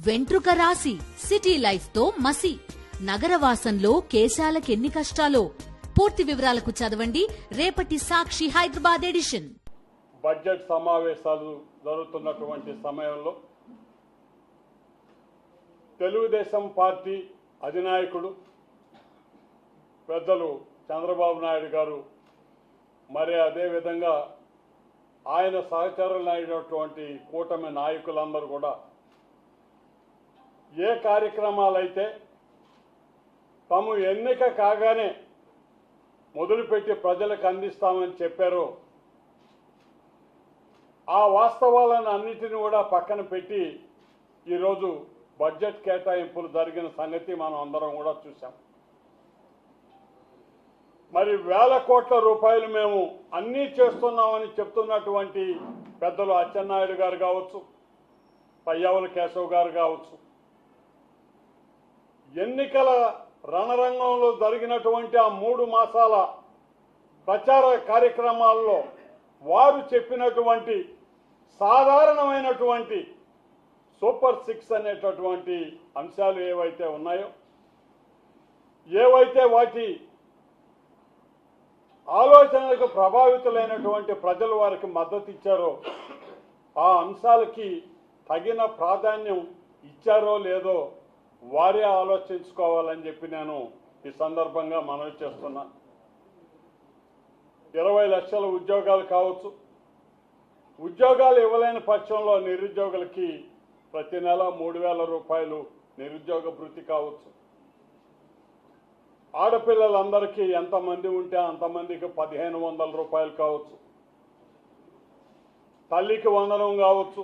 వెంట్రుక రాసి city life తో మసి నగరవాసంలో కేశాలకెన్ని కష్టాలో. పూర్తి వివరాలకు చదవండి రేపటి సాక్షి హైదరాబాద్ ఎడిషన్. బడ్జెట్ సమావేశాలు జరుగుతున్నటువంటి సమయంలో తెలుగుదేశం పార్టీ అధినాయకుడు పెద్దలు చంద్రబాబు నాయుడు గారు మరి అదేవిధంగా ఆయన సహచరులైనటువంటి కూటమి నాయకులందరూ కూడా ఏ కార్యక్రమాలైతే తాము ఎన్నిక కాగానే మొదలుపెట్టి ప్రజలకు అందిస్తామని చెప్పారో ఆ వాస్తవాలను అన్నిటిని కూడా పక్కన పెట్టి ఈరోజు బడ్జెట్ కేటాయింపులు జరిగిన సంగతి మనం అందరం కూడా చూసాం. మరి వేల కోట్ల రూపాయలు మేము అన్నీ చేస్తున్నామని చెప్తున్నటువంటి పెద్దలు అచ్చెన్నాయుడు గారు కావచ్చు, పయ్యావుల కేశవ్ గారు కావచ్చు, ఎన్నికల రణరంగంలో జరిగినటువంటి ఆ 3 మాసాల ప్రచార కార్యక్రమాల్లో వారు చెప్పినటువంటి సాధారణమైనటువంటి సూపర్ 6 అనేటటువంటి అంశాలు ఏవైతే ఉన్నాయో, ఏవైతే వాటి ఆలోచనలకు ప్రభావితులైనటువంటి ప్రజలు వారికి మద్దతు ఇచ్చారో ఆ అంశాలకి తగిన ప్రాధాన్యం ఇచ్చారో లేదో వారే ఆలోచించుకోవాలని చెప్పి నేను ఈ సందర్భంగా మనవి చేస్తున్నా. 20 లక్షల ఉద్యోగాలు కావచ్చు, ఉద్యోగాలు ఇవ్వలేని పక్షంలో నిరుద్యోగులకి ప్రతి నెల 3,000 రూపాయలు నిరుద్యోగ భృతి కావచ్చు. ఆడపిల్లలందరికీ ఎంతమంది ఉంటే అంతమందికి 1,500 రూపాయలు కావచ్చు. తల్లికి వందనం కావచ్చు,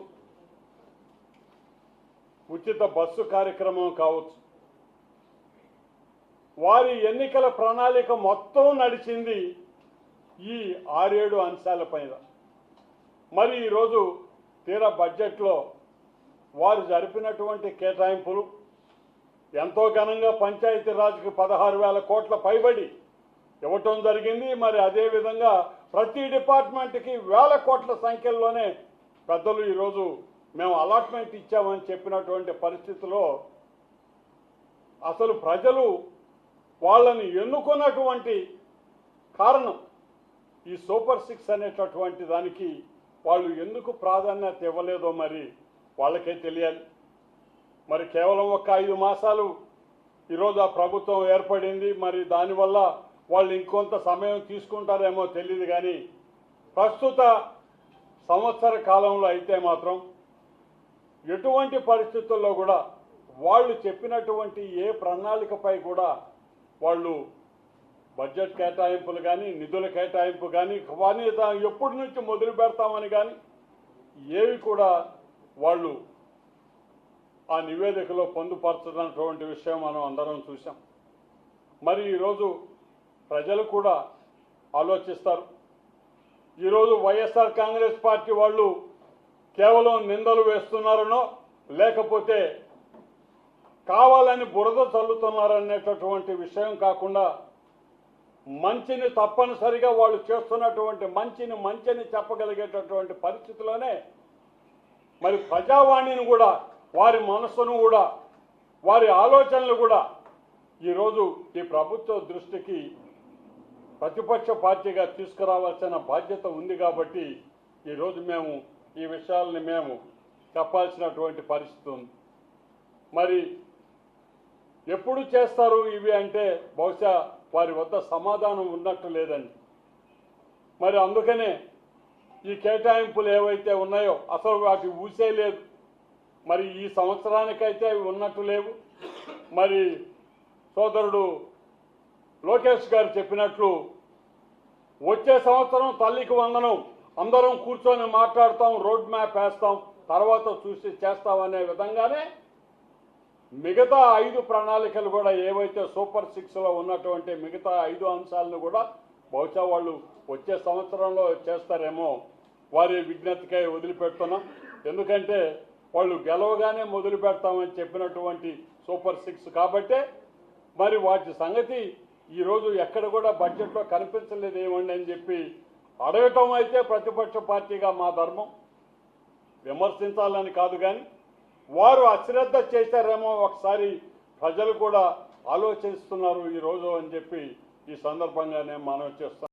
ఉచిత బస్సు కార్యక్రమం కావచ్చు. వారి ఎన్నికల ప్రణాళిక మొత్తం నడిచింది ఈ 6-7 అంశాలపైన. మరి ఈరోజు తీరా బడ్జెట్లో వారు జరిపినటువంటి కేటాయింపులు ఎంతో ఘనంగా పంచాయతీరాజ్కి 16,000 కోట్ల పైబడి ఇవ్వటం జరిగింది. మరి అదేవిధంగా ప్రతి డిపార్ట్మెంట్కి వేల కోట్ల సంఖ్యలోనే పెద్దలు ఈరోజు మేము అలాట్మెంట్ ఇచ్చామని చెప్పినటువంటి పరిస్థితిలో అసలు ప్రజలు వాళ్ళని ఎన్నుకున్నటువంటి కారణం ఈ సూపర్ 6 అనేటటువంటి దానికి వాళ్ళు ఎందుకు ప్రాధాన్యత ఇవ్వలేదో మరి వాళ్ళకే తెలియాలి. మరి కేవలం ఒక 5 మాసాలు ఈరోజు ఆ ప్రభుత్వం ఏర్పడింది. మరి దానివల్ల వాళ్ళు ఇంకొంత సమయం తీసుకుంటారేమో తెలియదు, కానీ ప్రస్తుత సంవత్సర కాలంలో అయితే మాత్రం ఎటువంటి పరిస్థితుల్లో కూడా వాళ్ళు చెప్పినటువంటి ఏ ప్రణాళికపై కూడా వాళ్ళు బడ్జెట్ కేటాయింపులు కానీ నిధుల కేటాయింపు కానీ ఎప్పటి నుంచి మొదలు పెడతామని కానీ ఏవి కూడా వాళ్ళు ఆ నివేదికలో పొందుపరచుతున్నటువంటి విషయం మనం అందరం చూసాం. మరి ఈరోజు ప్రజలు కూడా ఆలోచిస్తారు. ఈరోజు వైఎస్ఆర్ కాంగ్రెస్ పార్టీ వాళ్ళు కేవలం నిందలు వేస్తున్నారనో లేకపోతే కావాలని బురద చల్లుతున్నారనేటటువంటి విషయం కాకుండా మంచిని తప్పనిసరిగా వాళ్ళు చేస్తున్నటువంటి మంచిని చెప్పగలిగేటటువంటి పరిస్థితిలోనే మరి ప్రజావాణిని కూడా వారి మనస్సును కూడా వారి ఆలోచనలు కూడా ఈరోజు ఈ ప్రభుత్వ దృష్టికి ప్రతిపక్ష పార్టీగా తీసుకురావాల్సిన బాధ్యత ఉంది. కాబట్టి ఈరోజు మేము ఈ విషయాలని మేము చెప్పాల్సినటువంటి పరిస్థితి ఉంది. మరి ఎప్పుడు చేస్తారు ఇవి అంటే బహుశా వారి వద్ద సమాధానం ఉన్నట్టు లేదండి. మరి అందుకనే ఈ కేటాయింపులు ఏవైతే ఉన్నాయో అసలు వాటి ఊసే లేదు. మరి ఈ సంవత్సరానికైతే అవి ఉన్నట్టు లేవు. మరి సోదరుడు లోకేష్ గారు చెప్పినట్లు వచ్చే సంవత్సరం తల్లికి వందనం అందరం కూర్చొని మాట్లాడతాం, రోడ్ మ్యాప్ వేస్తాం, తర్వాత చూసి చేస్తామనే విధంగానే మిగతా 5 ప్రణాళికలు కూడా ఏవైతే సూపర్ 6లో ఉన్నటువంటి మిగతా 5 అంశాలను కూడా బహుశా వాళ్ళు వచ్చే సంవత్సరంలో చేస్తారేమో వారి విజ్ఞతకై వదిలిపెడుతున్నాం. ఎందుకంటే వాళ్ళు గెలవగానే మొదలు పెడతామని చెప్పినటువంటి సూపర్ 6 కాబట్టే మరి వాటి సంగతి ఈరోజు ఎక్కడ కూడా బడ్జెట్లో కనిపించలేదు ఏమండి అని చెప్పి అడగటం అయితే ప్రతిపక్ష పార్టీగా మా ధర్మం. విమర్శించాలని కాదు, కానీ వారు అశ్రద్ధ చేశారేమో ఒకసారి ప్రజలు కూడా ఆలోచిస్తున్నారు ఈరోజు అని చెప్పి ఈ సందర్భంగా నేను మనవి చేస్తాను.